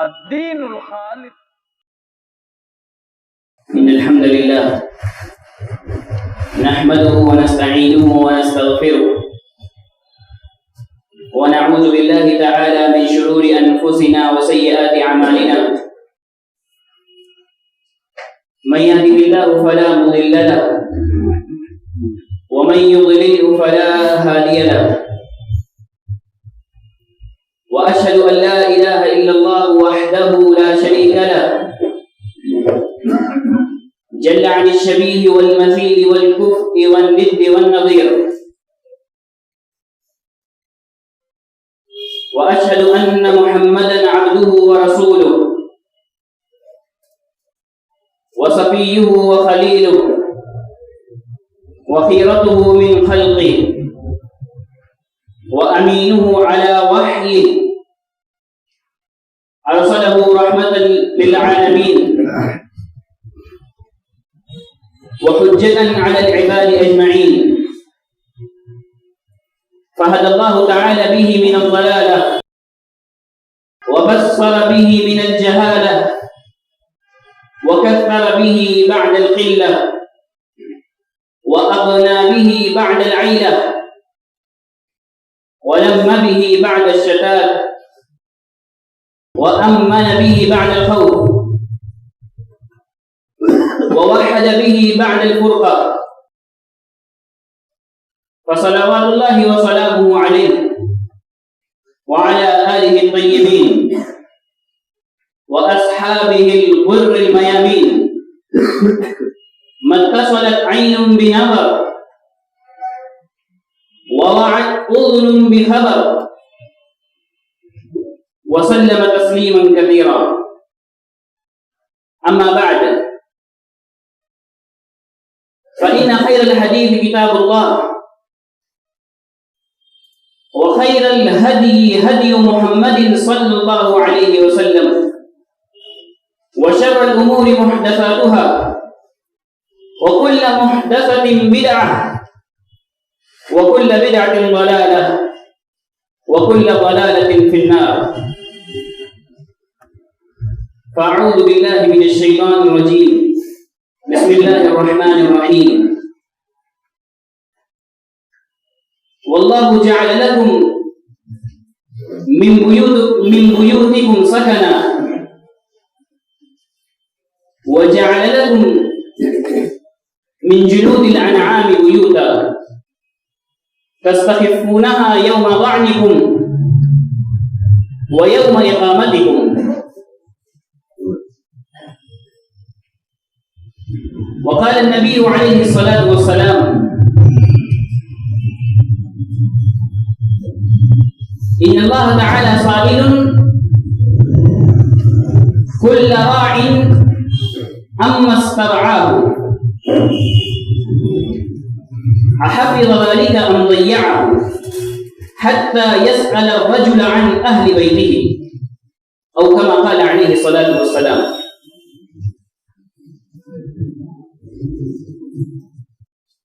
الدين الخالص. إن الحمد لله نحمده ونستعينه ونستغفره ونعوذ بالله تعالى من شرور أنفسنا وسيئات أعمالنا. من يهده الله فلا مضل له ومن يضلله فلا هادي له. وأشهد أن لا إله إلا الله وحده لا شريك له جل عن الشبيه والمثيل والكفء والند والنظير. وأشهد أن محمدا عبده ورسوله وصفيه وخليله وخيرته من خلقه وأمينه على وحيه، أرسله رحمة للعالمين وحجة على العباد أجمعين. فهدى الله تعالى به من الضلالة وبصر به من الجهالة وكثر به بعد القلة وأغنى به بعد العيلة ولم به بعد الشتات وأمن به بعد الخوف ووحد به بعد الفرقة. فصلوات الله وسلامه عليه وعلى آله الطيبين وأصحابه الغر الميامين، ما اتصلت عين بنظر ووعت أذن بخبر، وسلم تسليما كثيرا. أما بعد، فإن خير الحديث كتاب الله، وخير الهدي هدي محمد صلى الله عليه وسلم، وشر الأمور محدثاتها، وكل محدثة بدعة، وكل بدعة ضلالة، وكل ضلالة في النار. فأعوذ بالله من الشيطان الرجيم. بسم الله الرحمن الرحيم. والله جعل لكم من بيوتكم سكنا وجعل لكم من جلود الأنعام بيوتا تستخفونها يوم ظعنكم ويوم إقامتكم. وقال النبي عليه الصلاة والسلام: إن الله تعالى صائل كل راع أما استرعاه أحفظ ذلك أم ضيعه، حتى يسأل الرجل عن أهل بيته، أو كما قال عليه الصلاة والسلام.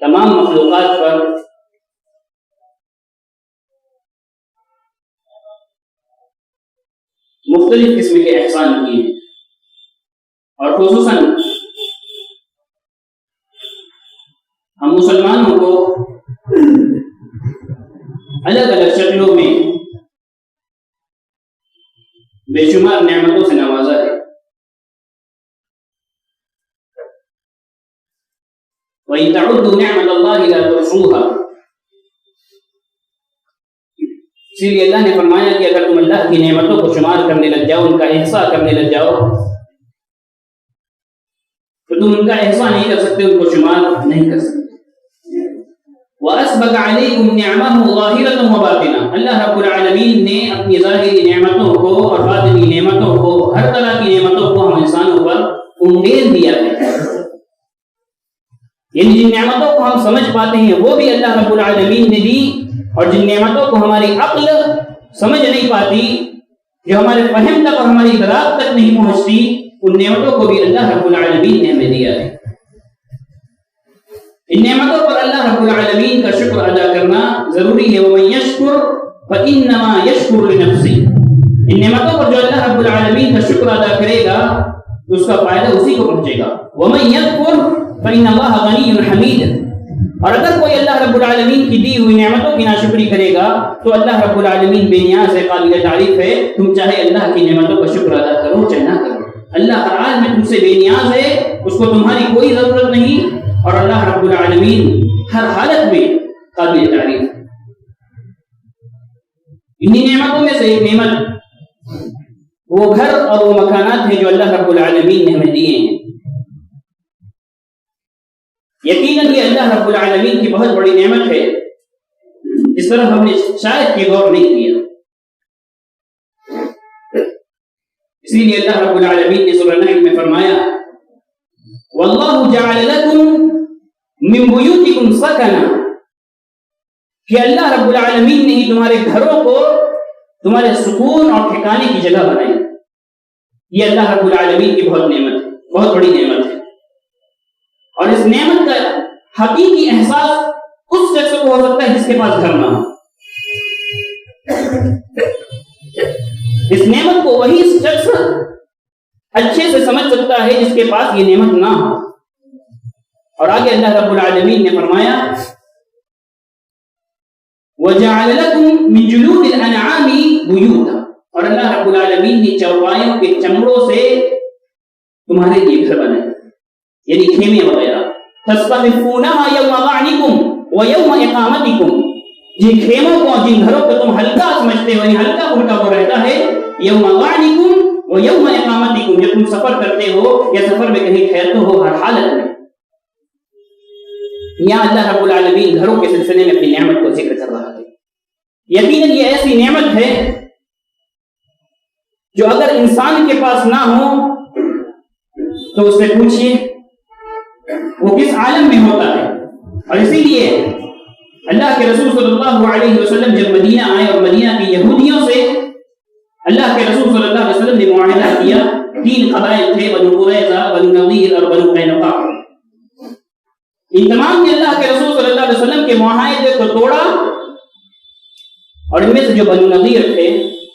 تمام مخلوقات پر مختلف قسم کے احسان کیے ہیں، اور خصوصاً ہم مسلمانوں کو الگ الگ شکلوں میں بے شمار نعمتوں سے نوازا ہے۔ وَإِن تَعُدُّوا نِعْمَةَ اللَّهِ لَا تُحْصُوهَا، اسی لیے اللہ نے فرمایا کہ اگر تم اللہ کی نعمتوں کو شمار کرنے لگ جاؤ، ان کا احصاء کرنے لگ جاؤ، تو تم ان کا احصاء نہیں کر سکتے، ان کو شمار نہیں کر سکتے۔ وَأَسْبَغَ عَلَيْكُمْ نِعْمَهُ ظَاهِرَةً وَبَاطِنَةً، اللہ رب العالمین نے اپنی ظاہری نعمتوں کو اور باطنی نعمتوں کو، ہر طرح کی نعمتوں کو ہم انسانوں پر انڈیل دیا ہے۔ یعنی جن نعمتوں کو ہم سمجھ پاتے ہیں وہ بھی اللہ رب العالمین نے دی، اور جن نعمتوں کو ہماری عقل سمجھ نہیں پاتی، جو ہمارے فہم تک اور ہماری ادراک تک نہیں پہنچتی، ان نعمتوں کو بھی اللہ رب العالمین نے ہمیں دیا ہے۔ ان نعمتوں پر اللہ رب العالمین کا شکر ادا کرنا ضروری ہے۔ وَمَن يَشْكُرْ فَإِنَّمَا يَشْكُرُ لِنَفْسِهِ، ان نعمتوں پر جو اللہ رب العالمین کا شکر ادا کرے گا تو اس کا فائدہ اسی کو پہنچے گا۔ وَمَن يَكْفُرْ فَإِنَّ اللَّهَ غَنِيٌّ حَمِيدٌ، اور اگر کوئی اللہ رب العالمین کی دی ہوئی نعمتوں کی ناشکری کرے گا تو اللہ رب العالمین بے نیاز ہے، قابل تعریف ہے، تم چاہے اللہ کی نعمتوں کا شکر ادا کرو چاہے نہ کرو۔ اللہ ہر حال میں تم سے بے نیاز ہے، اس کو تمہاری کوئی ضرورت نہیں، اور اللہ رب العالمین ہر حالت میں قابل تعریف ہے۔ انہی نعمتوں میں سے ایک نعمت وہ گھر اور وہ مکانات ہیں جو اللہ رب العالمین نے ہمیں دیے ہیں۔ یقیناً یہ اللہ رب العالمین کی بہت بڑی نعمت ہے، اس طرح ہم نے شاید کہ غور نہیں کیا۔ اسی لیے اللہ رب العالمین نے سورہ نحل میں فرمایا وَاللَّهُ جَعَلَ لَكُم مِّن بُيُوتِكُمْ سَكَنًا، کہ اللہ رب العالمین نے ہی تمہارے گھروں کو تمہارے سکون اور ٹھکانے کی جگہ بنائی۔ یہ اللہ رب العالمین کی بہت نعمت ہے، بہت بڑی نعمت ہے، اور اس نعمت کا حقیقی احساس اس شخص کو ہو سکتا ہے جس کے پاس گھر نہ ہو۔ اس نعمت کو وہی شخص اچھے سے سمجھ سکتا ہے جس کے پاس یہ نعمت نہ ہو۔ اور آگے اللہ رب العالمین نے فرمایا وَجَعَلَ لَكُم مِّن جُلُودِ الْأَنْعَامِ بُيُوتًا، اور اللہ رب العالمین نے چوپایوں کے چمڑوں سے تمہارے لیے گھر بنائے، یعنی خیمے وغیرہ۔ تَسْتَخِفُونَهَا يَوْمَ ظَعْنِكُمْ وَيَوْمَ إِقَامَتِكُمْ، جن خیموں کو، جن گھروں کو تم ہلکا سمجھتے ہو، یعنی ہلکا پھلکا وہ رہتا ہے، یوم ظَعْنِكُمْ وَيَوْمَ إِقَامَتِكُمْ، جب تم سفر کرتے ہو یا سفر میں کہیں ٹھہرتے ہو، ہر حالت میں۔ یہاں اللہ رب العالمین گھروں کے سلسلے میں اپنی نعمت کو ذکر کر رہا ہے۔ یقیناً یہ ایسی نعمت ہے جو اگر انسان کے پاس نہ ہو تو اس سے پوچھئے وہ کس عالم میں ہوتا ہے۔ اور اسی لیے اللہ کے رسول صلی اللہ علیہ وسلم جب مدینہ آئے اور مدینہ کی یہودیوں سے اللہ کے رسول صلی اللہ علیہ وسلم نے معاہدہ کیا، 3 قبائل تھے، بنو قریظہ، بنو نضیر اور بنو قینقاع۔ ان تمام نے اللہ کے رسول صلی اللہ علیہ وسلم کے معاہدے کو توڑا، اور ان میں سے جو بنو نضیر تھے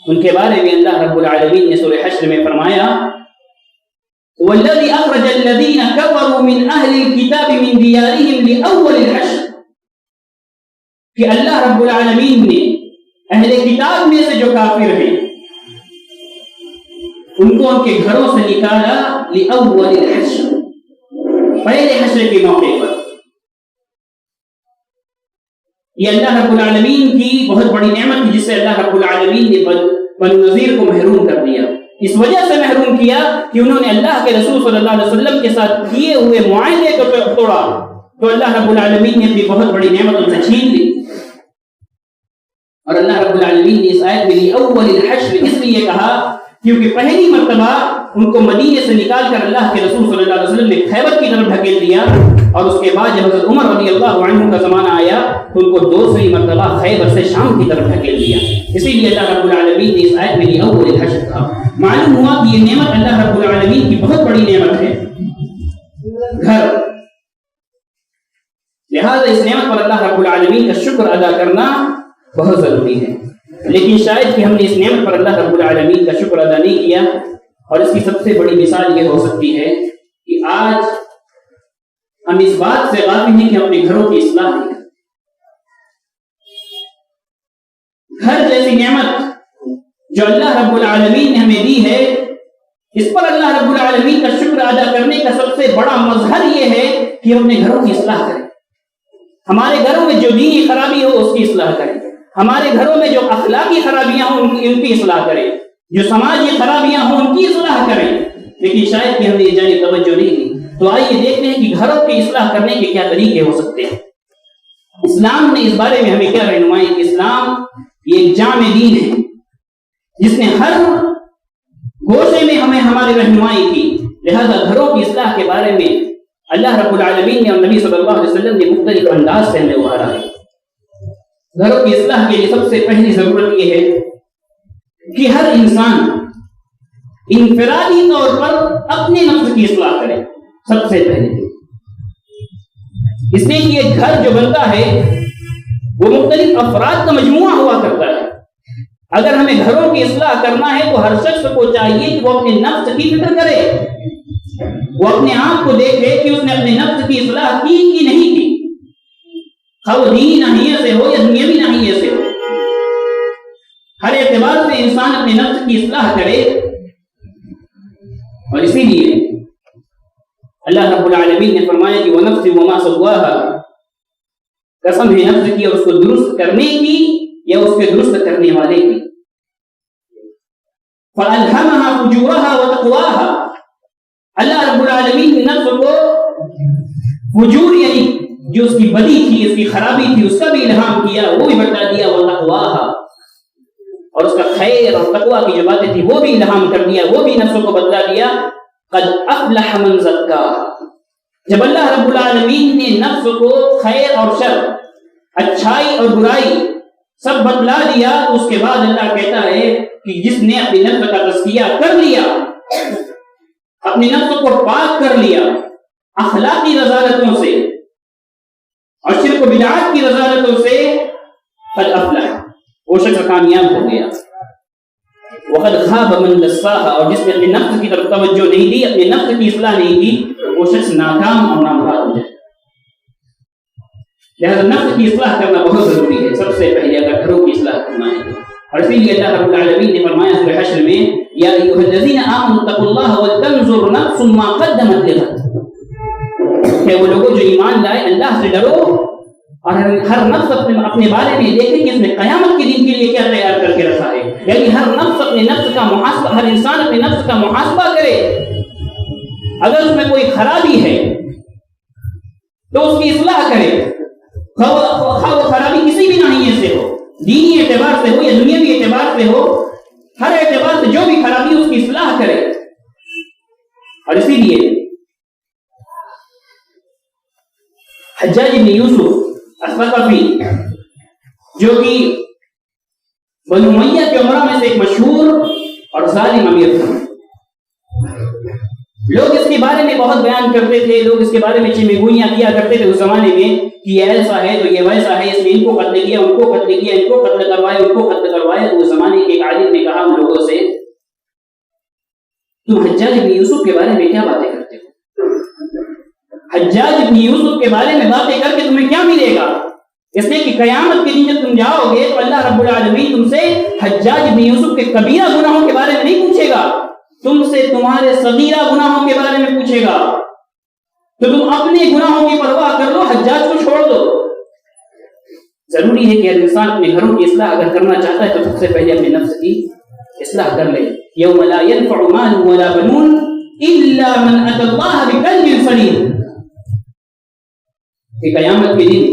ان کے بارے میں اللہ رب العالمین نے سورہ حشر میں فرمایا وَالَّذِي أَخْرَجَ الَّذِينَ كَفَرُوا مِنْ أَهْلِ الْكِتَابِ مِنْ دِيَارِهِمْ لِأَوَّلِ الْحَشْرِ، کہ اللہ رب العالمین نے اہل کتاب میں سے جو کافر ہیں ان کو ان کے گھروں سے نکالا لِأَوَّلِ الْحَشْرِ، پہلے حشر کے موقع پر۔ یہ اللہ رب العالمین کی بہت بڑی نعمت ہے جس سے اللہ رب العالمین نے بنو نذیر کو محروم کر دیا۔ اس وجہ سے محروم کیا کہ انہوں نے اللہ کے رسول صلی اللہ علیہ وسلم کے ساتھ کیے ہوئے معاہدے کو توڑا، تو اللہ رب العالمین نے اپنی بہت بڑی نعمت ان سے چھین لی۔ اور اللہ رب العالمین نے اس آیت میں اول الحشر اس لیے کہا کیونکہ پہلی مرتبہ ان کو مدینے سے نکال کر اللہ کے رسول صلی اللہ علیہ وسلم نے خیبر کی طرف ڈھکیل دیا، اور اس کے بعد جب حضرت عمر رضی اللہ عنہ کا زمانہ آیا تو ان کو دوسری مرتبہ خیبر سے شام کی طرف ڈھکیل دیا۔ اسی لیے اللہ رب العالمین نے اس آیت میں اول الحشر کہا۔ معلوم ہوا کہ یہ نعمت اللہ رب العالمین کی بہت بڑی نعمت ہے، گھر۔ لہذا اس نعمت پر اللہ رب العالمین کا شکر ادا کرنا بہت ضروری ہے. لیکن شاید کہ ہم نے اس نعمت پر اللہ رب العالمین کا شکر ادا نہیں کیا، اور اس کی سب سے بڑی مثال یہ ہو سکتی ہے کہ آج ہم اس بات سے غافل ہیں کہ اپنے گھروں کی اصلاح نہیں کرتے. گھر جیسی نعمت جو اللہ رب العالمین نے ہمیں دی ہے، اس پر اللہ رب العالمین کا شکر ادا کرنے کا سب سے بڑا مظہر یہ ہے کہ ہم اپنے گھروں کی اصلاح کریں. ہمارے گھروں میں جو دینی خرابی ہو اس کی اصلاح کریں، ہمارے گھروں میں جو اخلاقی خرابیاں ہوں ان کی اصلاح کریں، جو سماجی خرابیاں ہوں ان کی اصلاح کریں. لیکن شاید کہ ہم نے یہ جانب توجہ نہیں دی. تو آئیے دیکھتے ہیں کہ گھروں کی اصلاح کرنے کے کیا طریقے ہو سکتے ہیں. اسلام نے اس بارے میں ہمیں کیا رہنمائی کہ اسلام یہ ایک جامع دین ہے جس نے ہر گوشے میں ہمیں ہماری رہنمائی کی. لہذا گھروں کی اصلاح کے بارے میں اللہ رب العالمین نے اور نبی صلی اللہ علیہ وسلم نے مختلف انداز سے ہمیں ابھارا ہے. گھروں کی اصلاح کے لیے سب سے پہلی ضرورت یہ ہے کہ ہر انسان انفرادی طور پر اپنے نفس کی اصلاح کرے. سب سے پہلے اس لیے کہ ایک گھر جو بنتا ہے وہ مختلف افراد کا مجموعہ ہوا کرتا ہے. اگر ہمیں گھروں کی اصلاح کرنا ہے تو ہر شخص کو چاہیے کہ وہ اپنے نفس کی فکر کرے، وہ اپنے آپ کو دیکھے کہ اس نے اپنے نفس کی اصلاح کی کہ نہیں کی، خواہ وہ دینی ناحیے سے ہو یا دنیاوی ناحیے سے ہو. ہر اعتبار سے انسان اپنے نفس کی اصلاح کرے. اور اسی لیے اللہ رب العالمین نے فرمایا کہ وَنَفْسٍ وَمَا سَوَّاهَا، قسم ہے نفس کی اور اس کو درست کرنے کی یا اس کے درست کرنے والے کی. فَأَلْهَمَهَا فُجُورَهَا وَتَقْوَاهَا، اللہ رب العالمین نے نفس کو فجور یعنی جو اس کی بدی تھی، اس کی خرابی تھی، اس کا بھی الہام کیا، وہ بھی بتا دیا. وَتَقْوَاهَا، اور اس کا خیر اور تقوی کی جو باتیں تھی وہ بھی الہام کر دیا، وہ بھی نفس کو بتلا دیا. قد افلح من زکاها، جب اللہ رب العالمین نے نفس کو خیر اور شر، اچھائی اور برائی سب بتلا دیا تو اس کے بعد اللہ کہتا ہے کہ جس نے اپنی نفس کا تزکیہ کر لیا، اپنی نفس کو پاک کر لیا اخلاقی رذالتوں سے اور شرک و بدعات کی رذالتوں سے، قد افلح، وہ شخص کامیاب ہو گیا. وقد خاب من دساها، اور جس نے اپنے نفس کی طرف توجہ نہیں دی، اپنے نفس کی اصلاح نہیں کی، وہ شخص ناکام اور نامراد ہو جائے. لہذا نفس کی اصلاح کرنا بہت ضروری ہے سب سے پہلے اگر گھروں کی اصلاح کرنا ہے. اور اسی لیے اللہ رب العالمین نے فرمایا سورہ حشر میں یا ایھا الذین آمنوا اتقوا اللہ ولتنظر نفس ما قدمت لغد، کہ وہ لوگ جو ایمان لائے اللہ سے ڈرو اور ہر نفس اپنے بارے میں دیکھے کہ اس نے قیامت کے دن کے لیے کیا تیار کر کے رکھا ہے. یعنی ہر نفس اپنے نفس کا محاسبہ، ہر انسان اپنے نفس کا محاسبہ کرے. اگر اس میں کوئی خرابی ہے تو اس کی اصلاح کرے، خواہ وہ خرابی کسی بھی ناحیے سے ہو، دینی اعتبار سے ہو یا دنیاوی اعتبار سے ہو، ہر اعتبار سے جو بھی خرابی اس کی اصلاح کرے. اور اسی لیے حجاج بن یوسف الثقفی جو کہ بنو امیہ کے امراء میں سے ایک مشہور اور ظالم امیر تھا، لوگ اس کے بارے میں بہت بیان کرتے تھے، لوگ اس کے بارے میں چمگوئیاں کیا کرتے تھے اس زمانے میں کہ یہ ایسا ہے تو یہ ویسا ہے، اس نے ان کو قتل کیا، ان کو قتل کیا، ان کو قتل کروائے، ان کو قتل کروائے. تو اس زمانے کے ایک عالم نے کہا ان لوگوں سے تم حجاج بن یوسف کے بارے میں کیا باتیں کرتے ہو؟ حجاج بن یوسف کے بارے میں باتیں کر کے تمہیں کیا ملے گا؟ اس لیے کہ قیامت کے دن جب تم جاؤ گے تو اللہ رب العالمین تم سے حجاج بن یوسف کے کبیرہ گناہوں کے بارے میں نہیں پوچھے گا، تم سے تمہارے صغیرہ گناہوں کے بارے میں پوچھے گا. تو تم اپنے گناہوں کی پرواہ کر لو، حجاج کو چھوڑ دو. ضروری ہے کہ ہر انسان اپنے گھروں کی اصلاح اگر کرنا چاہتا ہے تو سب سے پہلے اپنے نفس کی اصلاح کر لے. یوم لا ينفع مال ولا بنون الا من اتى الله بقلب سلیم، کہ قیامت کے دن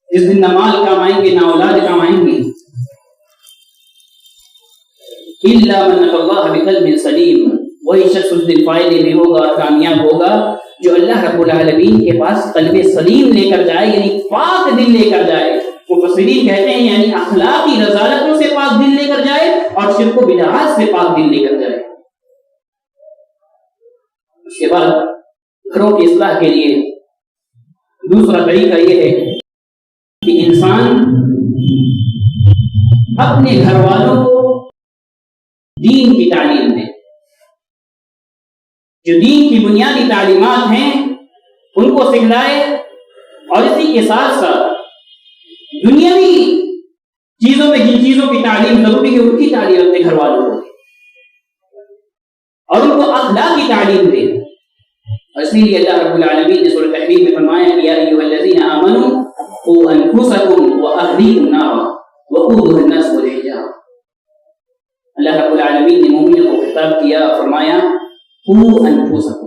جس دن نہ مال کام آئیں گے نہ اولاد کام آئیں گے، الا من اتى الله بقلب سلیم، وہی شخص اس دن فائدے میں ہوگا اور کامیاب ہوگا جو اللہ رب العالمین کے پاس قلب سلیم لے کر جائے، یعنی پاک دل لے کر جائے. مفسرین کہتے ہیں یعنی اخلاقی رذالتوں سے پاک دل لے کر جائے اور شرک و بدعات سے پاک دل لے کر جائے. اس کے بعد گھروں کی اصلاح کے لیے دوسرا طریقہ یہ ہے کہ انسان اپنے گھر والوں کو دین کی تعلیم دے، جو دین کی بنیادی تعلیمات ہیں ان کو سکھلائے، اور اسی کے ساتھ ساتھ دنیاوی چیزوں میں جن چیزوں کی تعلیم ضروری ہے ان کی تعلیم اپنے گھر والوں کو دے، اور ان کو اخلاقی تعلیم دے۔ اور اس لیے اللہ رب العالمین نے سورۃ تحریم میں فرمایا یا ایھا الذین آمنوا قوا انفسکم واہلیکم نارا وقودها الناس والحجارہ۔ اللہ رب العالمین نے مومنوں کو خطاب کیا، فرمایا قوا انفسکم،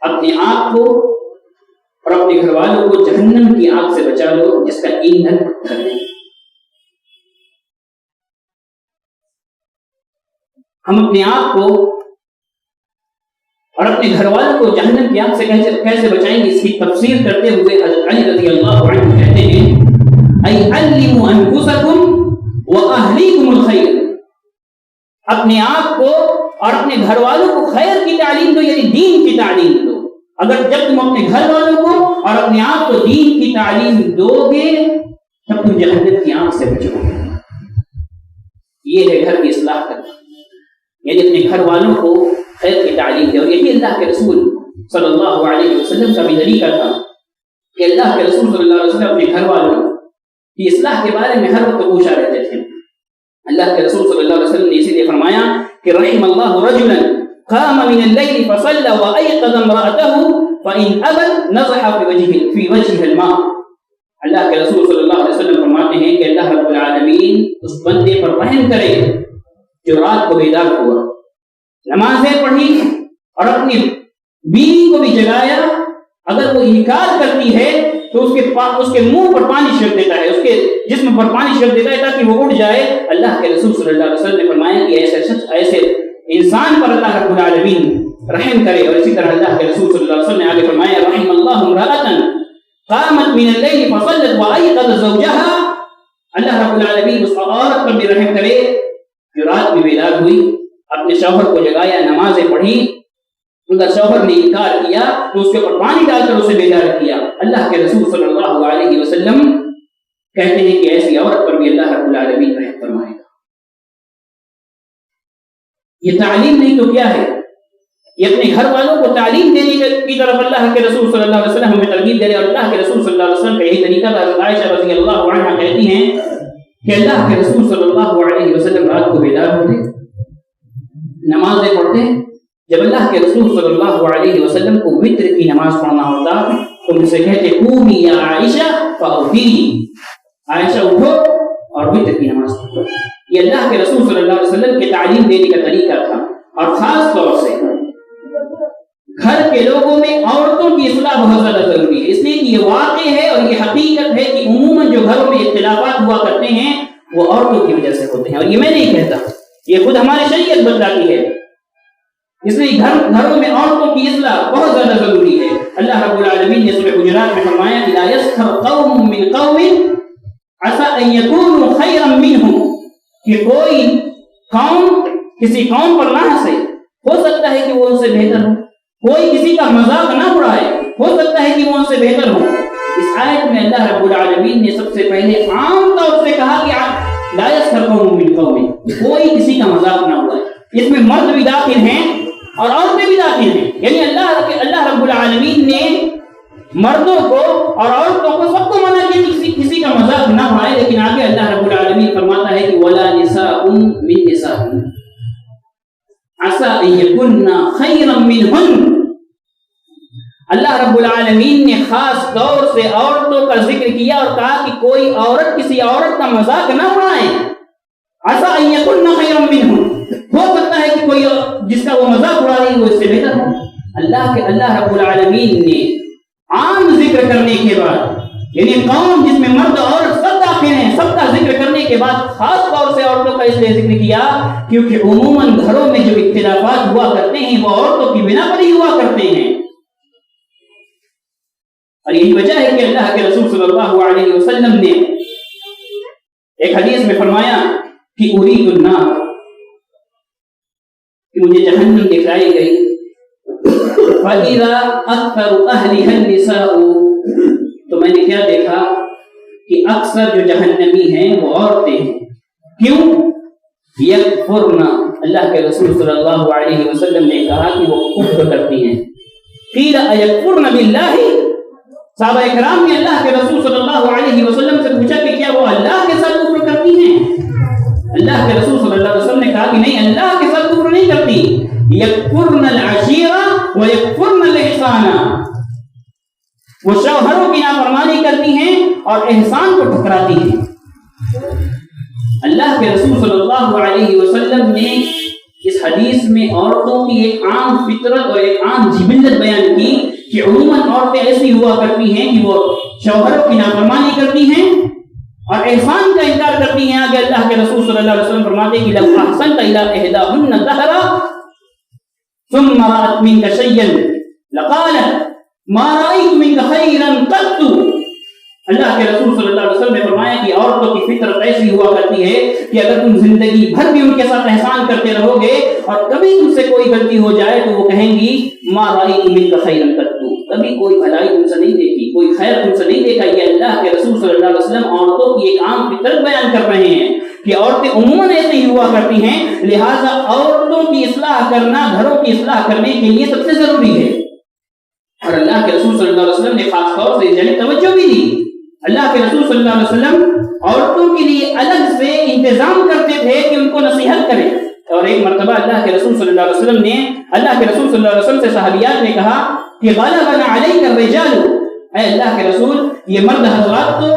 اپنے آپ کو اور اپنے گھر والوں کو جہنم کی آگ سے بچا لو جس کا ایندھن پتھر ہے۔ ہم اپنے آپ کو اور اپنے گھر والوں کو جہنم کی آگ سے کیسے بچائیں گے، اس کی تفسیر کرتے ہوئے حضرت علی رضی اللہ عنہ کہتے ہیں ای علموا انفسکم واہلیکم الخیر، اپنے آپ کو اور اپنے گھر والوں کو خیر کی تعلیم دو، یعنی دین کی تعلیم دو۔ اگر جب تم اپنے گھر والوں کو اور اپنے آپ کو دین کی تعلیم دو گے تب تم جہنم کی آگ سے بچو گے۔ یہ ہے گھر کی اصلاح کرنا، یعنی اپنے گھر والوں کو خیر کی تعلیم دے۔ اور یہی اللہ کے رسول صلی اللہ علیہ وسلم کا بھی طریقہ تھا کہ اللہ کے رسول صلی اللہ علیہ وسلم اپنے گھر والوں کی اصلاح کے بارے میں ہر وقت پوچھا رہتے تھے۔ اللہ کے رسول صلی اللہ علیہ وسلم نے اسی لیے فرمایا کہ رحم اللہ رجلا قام من الليل فصلى وايقظ امراته فان ابت نضح في وجهها الماء۔ اللہ کے رسول صلی اللہ علیہ وسلم فرماتے ہیں کہ اللہ رب العالمین اس بندے پر رحم کرے جو رات کو بیدار ہوا، نمازیں پڑھی اور اپنی بیوی کو بھی جگایا، اگر وہ انکار کرتی ہے تو اس کے منہ پر پانی چھڑک دیتا ہے، اس کے جسم پر پانی چھڑک دیتا ہے تاکہ وہ اٹھ جائے۔ اللہ کے رسول صلی اللہ علیہ وسلم نے فرمایا کہ ایسے انسان پر اللہ رب العالمین رحم کرے۔ اور اسی طرح اللہ کے رسول صلی اللہ علیہ وسلم نے آگے فرمایا رحم اللہ امرأة قامت من الليل فصلت وأيقظ زوجها، اللہ رب العالمین اس عورت پر بھی رحم کرے جو رات میں بیدار ہوئی، اپنے شوہر کو جگایا، نمازیں پڑھی، اگر شوہر نے انکار کیا تو اس کے اوپر پانی ڈال کر اسے بیدار کیا۔ اللہ کے رسول صلی اللہ علیہ وسلم کہتے ہیں کہ ایسی عورت پر بھی اللہ رب العالمین رحم فرمائے گا۔ یہ تعلیم نہیں تو کیا ہے، یہ اپنے گھر والوں کو تعلیم دینے کی طرف اللہ کے رسول صلی اللہ علیہ وسلم ہمیں ترغیب دے رہے ہیں۔ اور اللہ کے رسول صلی اللہ علیہ وسلم کا یہی طریقہ تھا۔ حضرت عائشہ رضی اللہ عنہا کہتی ہیں کہ اللہ کے رسول صلی اللہ علیہ وسلم رات کو بیدار ہوتے، نمازیں پڑھتے، جب اللہ کے رسول صلی اللہ علیہ وسلم کو وتر کی نماز پڑھنا ہوتا تو ان سے کہتے قومی یا عائشہ فاوتری، عائشہ اٹھو اور وتر کی نماز پڑھو۔ یہ اللہ کے رسول صلی اللہ علیہ وسلم کے تعلیم دینے کا طریقہ تھا۔ اور خاص طور سے گھر کے لوگوں میں عورتوں کی اصلاح بہت زیادہ ضروری ہے، اس لیے کہ یہ واقع ہے اور یہ حقیقت ہے کہ عموماً جو گھروں میں اختلافات ہوا کرتے ہیں وہ عورتوں کی وجہ سے ہوتے ہیں۔ اور یہ میں نہیں کہتا، یہ خود ہماری شریعت بتلاتی ہے۔ اس لیے گھروں میں عورتوں کی اصلاح بہت زیادہ ضروری ہے۔ اللہ رب العالمین نے سورہ حجرات میں فرمایا لا يسخر قوم من قوم عسى ان يكونوا خيرا منهم، کہ کوئی قوم کسی قوم پر نہ ہنسے، ہو سکتا ہے کہ وہ ان سے بہتر ہو، کوئی کسی کا مذاق نہ اڑائے، ہو سکتا ہے کہ وہ ان سے بہتر ہو۔ اس آیت میں اللہ رب العالمین نے سب سے پہلے عام طور سے کہا کہ لا يسخر قوم من قوم، کوئی کسی کا مذاق نہ اڑائے۔ اس میں مرد بھی داخل ہیں اور عورتیں بھی داخل ہیں، یعنی اللہ رب العالمین نے مردوں کو اور عورتوں کو سب کو منع کیا کہ کسی کا مذاق نہ اڑائے، لیکن آگے اللہ رب العالمین فرماتا ہے کہ ولا نساء من نساء عسى ان يكن خيرا منهن۔ اللہ رب العالمین نے خاص طور سے عورتوں کا ذکر کیا اور کہا کہ کوئی عورت کسی عورت کا مذاق نہ اڑائے، عسى ان يكن خيرا منهن، ہو سکتا ہے کہ کوئی جس کا وہ مذاق اڑا رہی ہے وہ اس سے بہتر ہو۔ اللہ رب العالمین نے عام ذکر کرنے کے بعد، یعنی قوم جس میں مرد اور سب داخل ہیں، سب کا ذکر کرنے کے بعد خاص طور سے عورتوں کا اس لیے ذکر کیا کیونکہ عموماً گھروں میں جو اختلافات ہوا کرتے ہیں وہ عورتوں کی بنا پر ہی ہوا کرتے ہیں۔ اور یہی وجہ ہے کہ اللہ کے رسول صلی اللہ علیہ وسلم نے ایک حدیث میں فرمایا کہ اريد النار، کہ مجھے جہنم دکھائی گئی، فَإِذَا أَكْثَرُ أَهْلِهَا النِّسَاءُ، میں نے کیا دیکھا کہ اکثر جو جہنمی ہیں وہ عورتیں ہیں. کیوں؟ یکفرن، اللہ کے رسول صلی اللہ علیہ وسلم نے کہا کہ وہ کفر کرتی ہیں. قیل ایکفرن باللہ، صحابہ کرام نے اللہ کے رسول صلی اللہ علیہ وسلم سے پوچھا کہ کیا وہ اللہ کے ساتھ کفر کرتی ہیں؟ اللہ کے رسول صلی اللہ علیہ وسلم نے کہا کہ نہیں، اللہ کے ساتھ کفر نہیں کرتی. یکفرن العشیرہ و یکفرن الاحسان، وہ شوہروں کی نافرمانی کرتی ہیں اور احسان کو ٹھکراتی ہیں. اللہ کے رسول صلی اللہ علیہ وسلم نے اس حدیث میں عورتوں کی ایک عام فطرت اور ایک عام جبلت بیان کی کہ عموماً عورتیں ایسی ہوا کرتی ہیں کہ وہ شوہروں کی نافرمانی کرتی ہیں اور احسان کا انکار کرتی ہیں. آگے اللہ کے رسول صلی اللہ علیہ وسلم فرماتے ہیں کہ لو احسنت الی احداہن دہرا ثم رأت منک شیئا لقالت ما رأیت منک خیرا قط. اللہ کے رسول صلی اللہ علیہ وسلم نے فرمایا کہ عورتوں کی فطرت ایسی ہوا کرتی ہے کہ اگر تم زندگی بھر بھی ان کے ساتھ احسان کرتے رہو گے اور کبھی تم سے کوئی غلطی ہو جائے تو وہ کہیں گی ما رأیت منک خیرا قط، کبھی کوئی بھلائی تم سے نہیں دیکھی، کوئی خیر تم سے نہیں دیکھا. یہ اللہ کے رسول صلی اللہ علیہ وسلم عورتوں کی ایک عام فطرت بیان کر رہے ہیں کہ عورتیں عموماً ایسے ہی ہوا کرتی ہیں. لہٰذا عورتوں کی اصلاح کرنا گھروں کی اصلاح کرنے کے لیے سب سے ضروری ہے. اور اللہ کے رسول صلی اللہ علیہ وسلم نے خاص طور سے جانب توجہ بھی دی. اللہ کے رسول صلی اللہ علیہ وسلم عورتوں کے لیے الگ سے انتظام کرتے تھے کہ ان کو نصیحت کریں. اور ایک مرتبہ اللہ کے رسول صلی اللہ علیہ وسلم نے اللہ کے رسول صلی اللہ علیہ وسلم سے صحابیات نے کہا کہ غلبنا علیک الرجال، اے اللہ کے رسول یہ مرد حضرات تو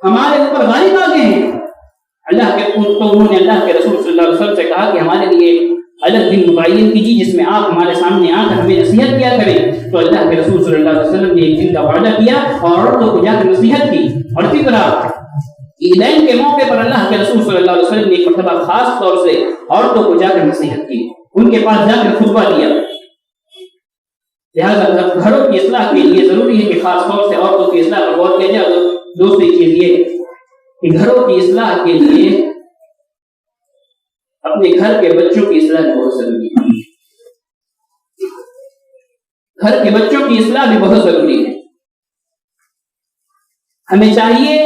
ہمارے اوپر غالب آ گئے ہیں. انہوں نے اللہ کے رسول صلی اللہ علیہ وسلم سے کہا کہ ہمارے لیے الگ دن متعین کیجیے جس میں آپ ہمارے سامنے آ کر ہمیں نصیحت کیا کریں. تو اللہ کے رسول صلی اللہ علیہ وسلم نے ایک دن کا وعدہ کیا اور عورتوں کو جا کر نصیحت کی. اور اسی طرح عیدین کے موقع پر اللہ کے رسول صلی اللہ علیہ وسلم نے ایک مرتبہ خاص طور سے عورتوں کو جا کر نصیحت کی، ان کے پاس جا کر خطبہ دیا. لہٰذا گھروں کی اصلاح کے لیے ضروری ہے کہ خاص طور سے عورتوں کی اصلاح پر غور کیا جائے. دوسری چیز یہ کہ گھروں کی اصلاح کے لیے اپنے گھر کے بچوں کی اصلاح بھی بہت ضروری ہے. گھر کے بچوں کی اصلاح بھی بہت ضروری ہے. ہمیں چاہیے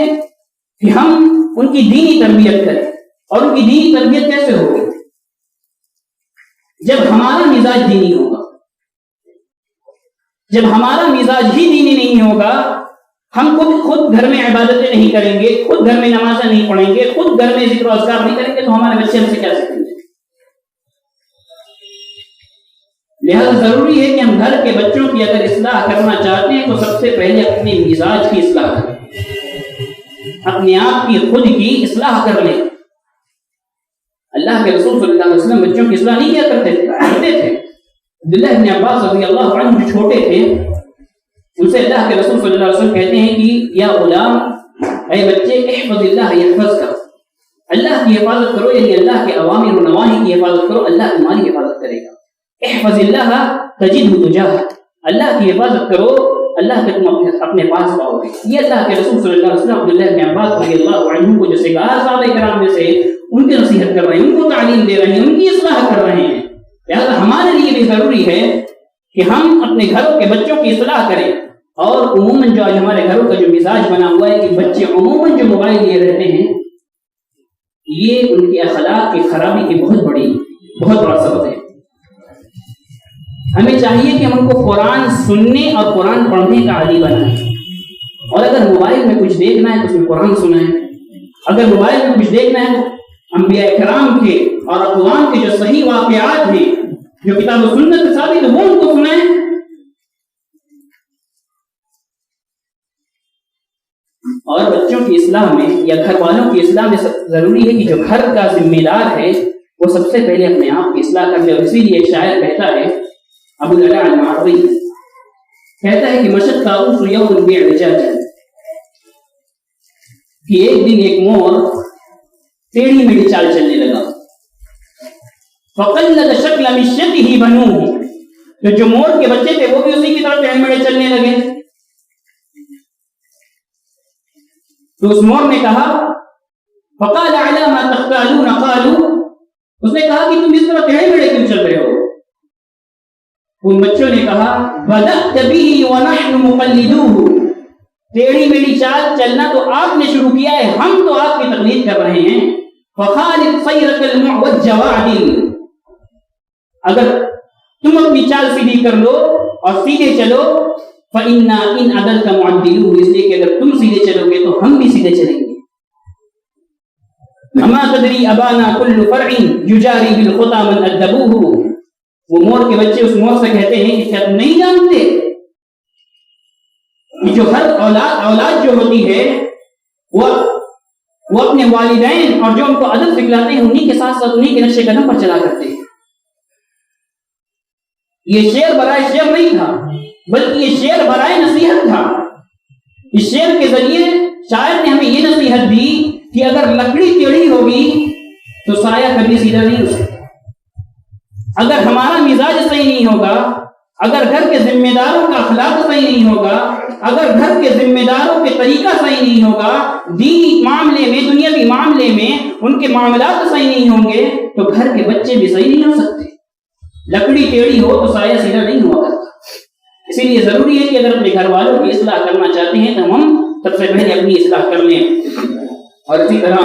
کہ ہم ان کی دینی تربیت کریں. اور ان کی دینی تربیت کیسے ہوگی؟ جب ہمارا مزاج دینی ہوگا. جب ہمارا مزاج ہی دینی نہیں ہوگا، ہم خود گھر میں عبادتیں نہیں کریں گے، خود گھر میں نمازیں نہیں پڑھیں گے، خود گھر میں ذکر و اذکار نہیں کریں گے، تو ہمارے بچے ہم سے کیا سیکھیں گے؟ لہذا ضروری ہے کہ ہم گھر کے بچوں کی اگر اصلاح کرنا چاہتے ہیں تو سب سے پہلے اپنے مزاج کی اصلاح کریں، اپنے آپ کی خود کی اصلاح کر لیں. اللہ کے رسول صلی اللہ علیہ وسلم بچوں کی اصلاح نہیں کیا کرتے تھے. عبداللہ ابن عباس رضی اللہ عنہ جو چھوٹے تھے، ان سے اللہ کے رسول صلی اللہ علیہ وسلم کہتے ہیں کہ یا غلام، اے بچے، احفظ اللہ یحفظ کا، اللہ کی حفاظت کرو، یعنی اللہ کے اوامر و نواہی کی حفاظت کرو، اللہ تمہاری حفاظت کرے گا. احفظ اللہ تجدہ تجاہک، اللہ کی حفاظت کرو، اللہ کے تم اپنے پاس پاؤ گے. یہ اللہ کے رسول صلی اللہ علیہ وسلم عبداللہ ابن عباس رضی اللہ عنہ کو جو سکھا صحابہ کرام میں سے، ان کی نصیحت کر رہے ہیں، ان کو تعلیم دے رہے ہیں، ان کی اصلاح کر رہے ہیں. لہٰذا ہمارے لیے بھی ضروری ہے کہ ہم اپنے گھروں کے بچوں کی اصلاح کریں. اور عموماً جو آج ہمارے گھروں کا جو مزاج بنا ہوا ہے کہ بچے عموماً جو موبائل لیے رہتے ہیں، یہ ان کے اخلاق کی خرابی کی بہت بڑا سبب ہے. ہمیں چاہیے کہ ہم ان کو قرآن سننے اور قرآن پڑھنے کا عادی بنائیں. اور اگر موبائل میں کچھ دیکھنا ہے تو اس میں قرآن سنائیں. اگر موبائل میں کچھ دیکھنا ہے تو انبیاء کرام کے اور اقوام کے جو صحیح واقعات ہیں، جو کتاب و سنت سے ثابت، وہ ان کو سنائیں. اور بچوں کی اصلاح میں یا گھر والوں کی اصلاح میں ضروری ہے کہ جو گھر کا ذمہ دار ہے وہ سب سے پہلے اپنے آپ کی اصلاح کر لے. اور اسی لیے ایک شاعر کہتا ہے، ابو العلا المعرری کہتا ہے کہ مشت طاؤوس یوم بعجاج، کہ ایک دن ایک مور ٹیڑھی میڑھی چال چلنے لگا. فقلد شکل مشیته بنوه، جو مور کے بچے تھے وہ بھی اسی کی طرح ٹیڑھے میڑھے چلنے لگے. تو اس مور نے کہا فقال علی ما تختالون قالوا، اس نے کہا کہ تم اس طرح ٹیڑھے میڑھے کیوں چل رہے ہو؟ ان بچوں نے کہا بدأت به ونحن مقلدوه، ٹیڑھی میڑھی چال چلنا تو آپ نے شروع کیا ہے، ہم تو آپ کی تقلید کر رہے ہیں۔ فخالف خیرک المعوج واعدل، اگر تم اپنی چال سیدھی کر لو اور سیدھے چلو، فإنا إن عدلت معدلون، اس لیے کہ اگر تم سیدھے چلو گے تو ہم بھی سیدھے چلیں گے۔ اما تدری ابانا کل فرع یجاری بالخطا من ادبوہ، وہ مور کے بچے اس مور سے کہتے ہیں کہ کیا تم نہیں جانتے کہ جو ہر اولاد جو ہوتی ہے وہ اپنے والدین اور جو ان کو ادب سکھلاتے ہیں انہی کے ساتھ ساتھ انہی کے نقش قدم پر چلا کرتے ہیں۔ یہ شعر برائے شعر نہیں تھا، بلکہ یہ شعر برائے نصیحت تھا۔ اس شعر کے ذریعے شاعر نے ہمیں یہ نصیحت دی کہ اگر لکڑی ٹیڑھی ہوگی تو سایہ کبھی سیدھا نہیں ہو سکتا، اگر ہمارا مزاج صحیح نہیں ہوگا، اگر گھر کے ذمہ داروں کا اخلاق صحیح نہیں ہوگا، اگر گھر کے ذمہ داروں کے طریقہ صحیح نہیں ہوگا، دینی معاملے میں دنیاوی معاملے میں ان کے معاملات صحیح نہیں ہوں گے تو گھر کے بچے بھی صحیح نہیں ہو سکتے۔ لکڑی ٹیڑھی ہو تو سایہ سیدھا نہیں ہوا کرتا۔ اسی لیے ضروری ہے کہ اگر اپنے گھر والوں کی اصلاح کرنا چاہتے ہیں تو ہم سب سے پہلے اپنی اصلاح کر لیں، اور اسی طرح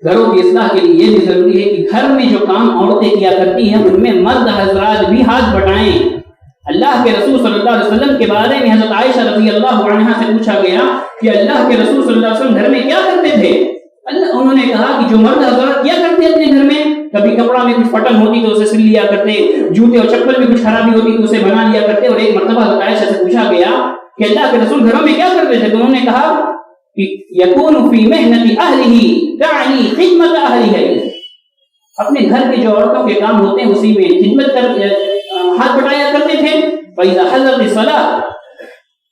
گھروں کی اصلاح کے لیے یہ بھی ضروری ہے کہ گھر میں جو کام عورتیں کیا کرتی ہیں ان میں مرد حضرات بھی ہاتھ بٹائیں۔ اللہ کے رسول صلی اللہ علیہ وسلم کے بارے میں حضرت عائشہ رضی اللہ عنہا سے پوچھا گیا کہ اللہ کے رسول صلی اللہ علیہ وسلم گھر میں کیا کرتے تھے؟ انہوں نے کہا کہ جو مرد حضرات کیا کرتے اپنے گھر میں، کبھی کپڑا میں کچھ پھٹن ہوتی تو اسے سل لیا کرتے، جوتے اور چپل میں کچھ خرابی ہوتی تو اسے بنا لیا کرتے۔ اور ایک مرتبہ حضرت عائشہ سے پوچھا گیا کہ اللہ کے رسول گھروں میں کیا کرتے تھے؟ تو انہوں نے کہا کہ یکون فی محنت اہلہ تعنی خدمت اہلہ، اپنے گھر کے جو عورتوں کے کام ہوتے ہیں اسی میں خدمت کر ہاتھ بٹایا کرتے تھے۔ فإذا حضرت الصلاۃ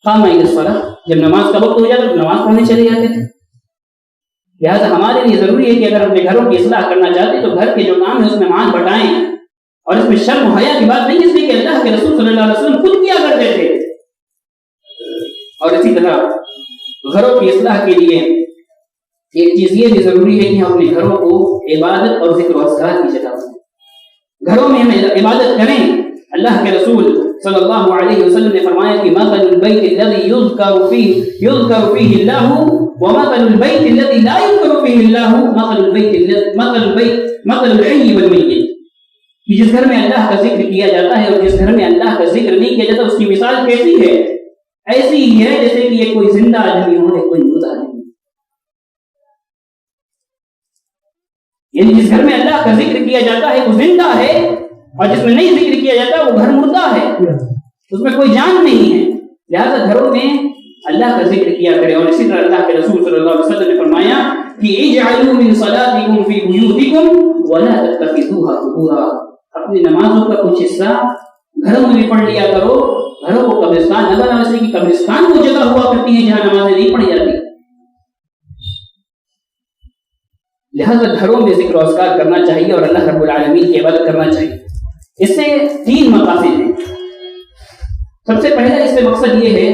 قام إلى الصلاۃ، جب نماز کا وقت ہو جاتا تو نماز پڑھنے چلے جاتے تھے۔ لہٰذا ہمارے لیے ضروری ہے کہ اگر اپنے گھروں کی اصلاح کرنا چاہتے ہیں تو گھر کے جو کام ہے اس میں ہاتھ بٹائیں، اور اس میں شرم و حیا کی بات نہیں، اس لیے کہ اللہ کے رسول صلی اللہ علیہ وسلم خود کیا کرتے تھے۔ اور اسی طرح گھروں کی اصلاح کے لیے ایک چیز یہ بھی ضروری ہے کہ ہم اپنے گھروں کو عبادت اور ذکر و اذکار کی جگہ دیں، گھروں میں ہم عبادت کریں۔ اللہ کے رسول صلی اللہ علیہ وسلم نے فرمایا کہ مثل البیت الذی یذکر فیہ اللہ ومثل البیت الذی لا یذکر فیہ اللہ مثل الحی والمیت، کہ جس گھر میں اللہ کا ذکر کیا جاتا ہے اور جس گھر میں اللہ کا ذکر نہیں کیا جاتا اس کی مثال کیسی ہے؟ ایسی ہی ہے جیسے کہ یہ کوئی زندہ آدمی ہو یا کوئی مردہ آدمی، یعنی جس گھر میں اللہ کا ذکر کیا جاتا ہے وہ زندہ ہے، اور جس میں نہیں ذکر کیا جاتا وہ گھر مردہ ہے، اس میں کوئی جان نہیں ہے۔ لہذا گھروں میں اللہ کا ذکر کیا کرے۔ اور اسی طرح اللہ کے رسول صلی اللہ علیہ وسلم نے فرمایا کہ اجعلوا من صلاتکم فی بیوتکم ولا تتخذوها قبورا، اپنی نمازوں کا کچھ حصہ گھروں میں بھی پڑھ لیا کرو، گھروں کو قبرستان نہ بناؤ، اس لیے کہ قبرستان وہ جگہ ہوا کرتی ہے جہاں نمازیں نہیں پڑھی جاتی۔ لہذا گھروں میں ذکر و اذکار کرنا چاہیے اور اللہ رب العالمین کی عبادت کرنا چاہیے۔ اس سے تین مقاصد ہیں۔ سب سے پہلا اس سے مقصد یہ ہے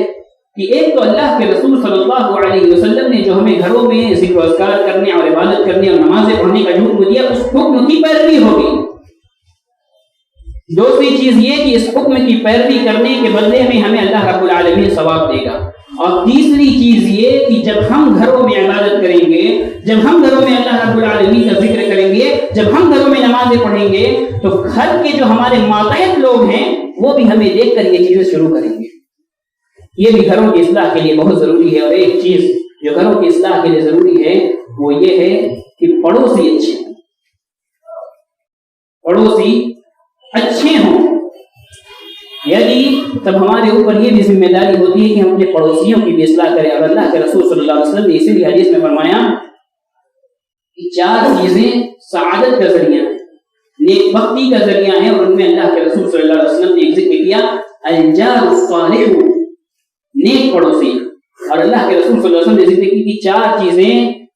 کہ ایک تو اللہ کے رسول صلی اللہ علیہ وسلم نے جو ہمیں گھروں میں ذکر و اذکار کرنے اور عبادت کرنے اور نمازیں پڑھنے کا حکم دیا اس حکم کی پیروی ہوگی۔ دوسری چیز یہ کہ اس حکم کی پیروی کرنے کے بدلے میں ہمیں اللہ رب العالمین ثواب دے گا۔ اور تیسری چیز یہ کہ جب ہم گھروں میں عبادت کریں گے، جب ہم گھروں میں اللہ رب العالمین کا ذکر کریں گے، جب ہم گھروں میں نمازیں پڑھیں گے تو گھر کے جو ہمارے ماتحت لوگ ہیں وہ بھی ہمیں دیکھ کر یہ چیزیں شروع کریں گے۔ یہ بھی گھروں کی اصلاح کے لیے بہت ضروری ہے۔ اور ایک چیز جو گھروں کی اصلاح کے لیے ضروری ہے وہ یہ ہے کہ پڑوسی اچھے ہوں، پڑوسی اچھے ہوں، یعنی تب ہمارے اوپر یہ بھی ذمہ داری ہوتی ہے کہ ہم اپنے پڑوسیوں کی بھی اصلاح کریں۔ اور اللہ کے رسول صلی اللہ علیہ وسلم نے اسی لیے حدیث میں فرمایا کہ چار چیزیں سعادت کا ذریعہ ہیں، نیک بختی کا ذریعہ ہے، اور ان میں اللہ کے رسول صلی اللہ علیہ وسلم نے ایک ذکر کیا الجار الصالح، نیک پڑوسی۔ اور اللہ کے رسول صلی اللہ علیہ وسلم نے ذکر کی کہ چار چیزیں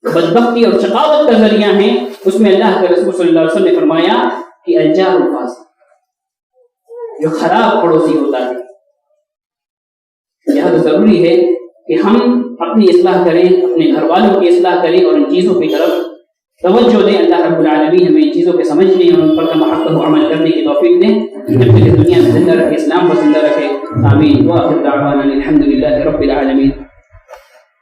بدبختی اور شقاوت کا ذریعہ ہیں، اس میں اللہ کے رسول صلی اللہ علیہ وسلم نے فرمایا کہ الجار الفاسق، جو خراب پڑوسی ہوتا ہے۔ لہذا ضروری ہے کہ ہم اپنی اصلاح کریں، اپنے گھر والوں کی اصلاح کریں اور ان چیزوں کی طرف توجہ دیں۔ اللہ رب العالمین ہمیں ان چیزوں کے سمجھنے اور ان پر حق و عمل کرنے کی توفیق دیں، جب تک دنیا میں زندہ رکھے، اسلام پر زندہ رکھے۔ آمین۔ وآخر دعوانا الحمد للہ رب العالمین۔